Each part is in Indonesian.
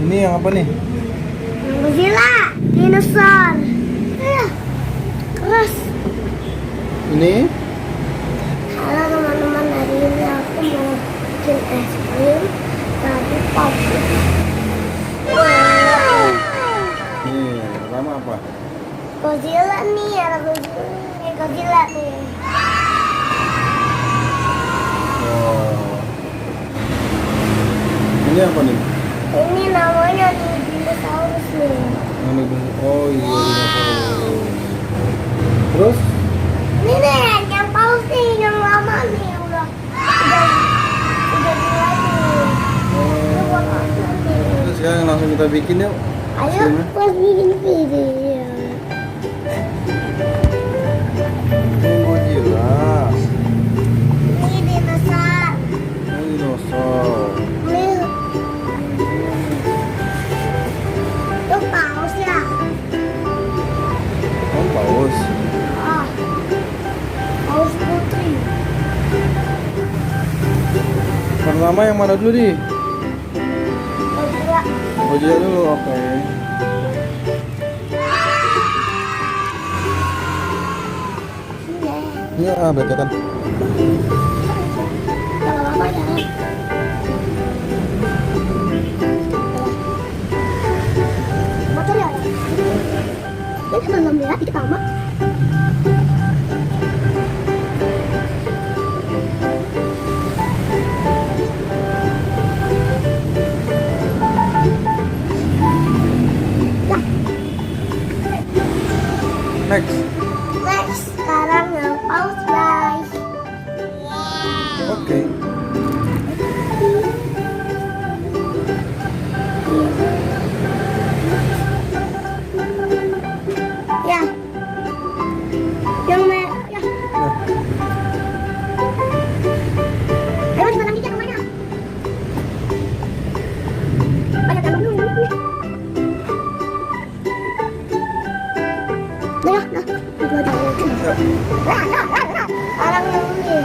Ini yang apa nih? Yang Godzilla, dinosaur. Keras. Ini? Halo teman-teman, hari ini aku mau bikin es krim tapi pop. Nih, pertama apa? Godzilla nih, ada Godzilla nih. Oh. Ini apa nih? Ini namanya dinosaurus nih. Oh iya, dinosaurus. Terus? Ini nih, yang paus nih, yang lama nih, udah dua nih. Terus sekarang langsung kita bikin yuk. Ayo, pas bikin video. Ini Godzilla. Ini dinosaur. Ini dinosaur. Ini itu paus ya. Oh, paus. Ah, paus putri. Pertama yang mana dulu nih? Godzilla. Godzilla dulu, oke. Ini Iya, beketan. kalau lama ya. Motor ya. Ini belum lihat itu lama. Next. Next, sekarang yang paus guys. Oke. Ya, yang merah ya. Nah, Ayo cepetan dikit rumahnya. Banyak yang dulu. Nah, itu aja. Orang yang ini.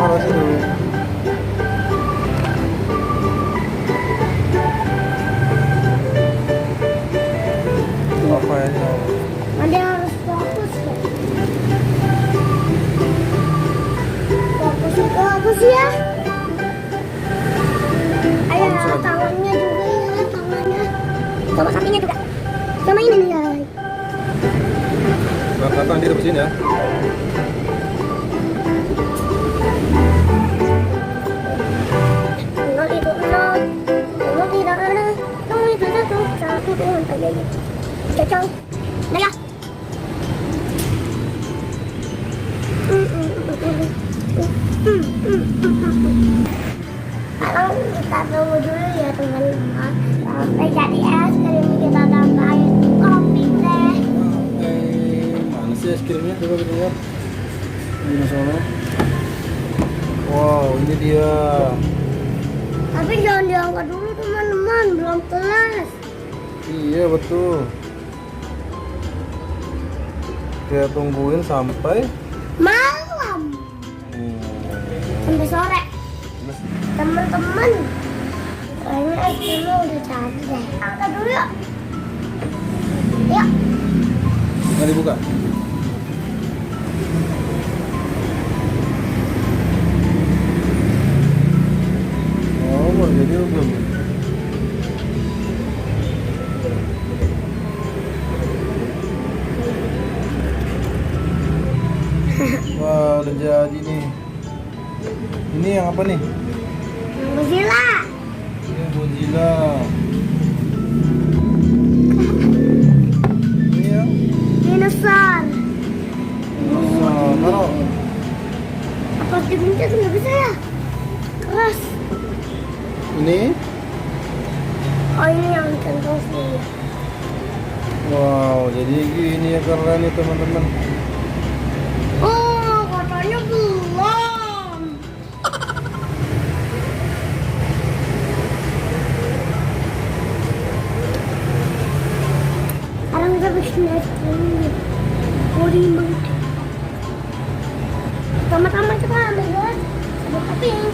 taruh situ. Apa ini? Nanti harus fokus ya. Fokus ya. Ayo Konsep. tangannya juga ya, tangannya. Sama kakinya juga. Sama ini nih ya. Belakang dia terusin ya. Nol itu nol, nol tidak ada, nol itu satu dua tiga gitu. Cocok, nah ya. Sekarang kita tunggu dulu ya teman-teman sampai jadi es krim kita tambahin topping deh. Oke, mana sih es krimnya? Coba kita lihat. Ini sana. Wow, ini dia. Tapi jangan diangkat dulu teman-teman, belum kelas. Iya betul. Kita tungguin sampai Malam sampai sore. Teman-teman, kayaknya es krimnya udah jadi deh. Angkat dulu yuk. Yuk. nggak dibuka. Oh, baru jadi belum? Wah, udah jadi nih. Ini yang apa nih? Yang Godzilla. Ini Godzilla. Ini yang Dinosaur. dinosaur. Taruh. Apa dipencet nggak bisa ya? Keras. Ini. Oh ini yang centang sih. Wow, jadi gini ya keren nih teman-teman. Oh katanya belum. Sekarang kita bikin es krim. Puding banget. Pertama-tama kita ambil gelas, ada topping.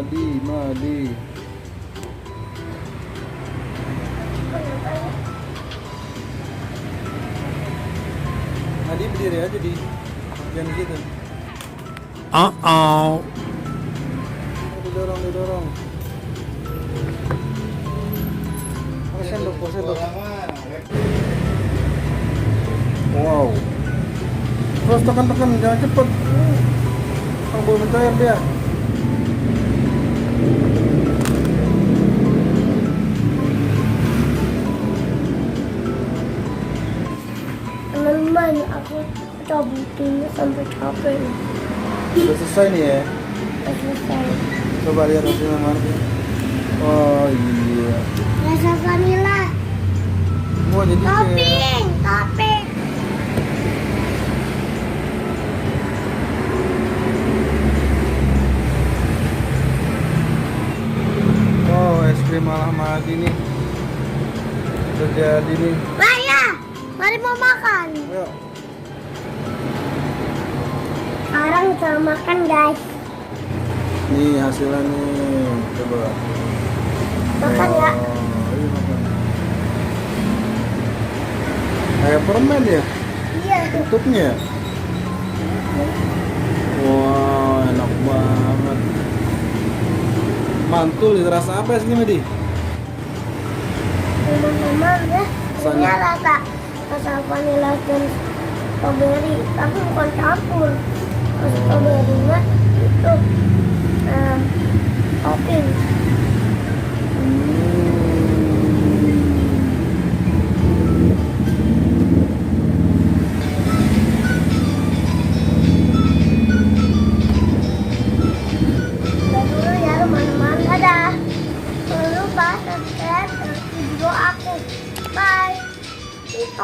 Madi. Madi berdiri aja di jangan di situ. Didorong. Sendok. Wow. Terus tekan, jangan cepet. Belum mencair dia. Teman-teman, aku cabutin sampai capek nih. Sudah selesai nih ya. Udah selesai. Coba lihat hasilnya mana. Oh iya. Rasa vanila. Wah jadi Topping. oh es krim malah Madi nih. Udah jadi nih. Raya, mari mau makan. Ayo. Sekarang kita makan guys. Nih hasilnya nih. Coba. Makan ya. Iya makan. Kayak permen ya Iya. tutupnya. Wah enak banget. Mantul itu rasa apa sih Madi? Teman-teman ya. Ini rasa vanila dan strawberry, tapi bukan campur. Strawberry-nya itu topping. Udah dulu ya teman-teman, dadah. Jangan lupa subscribe video aku. Bye. Peace.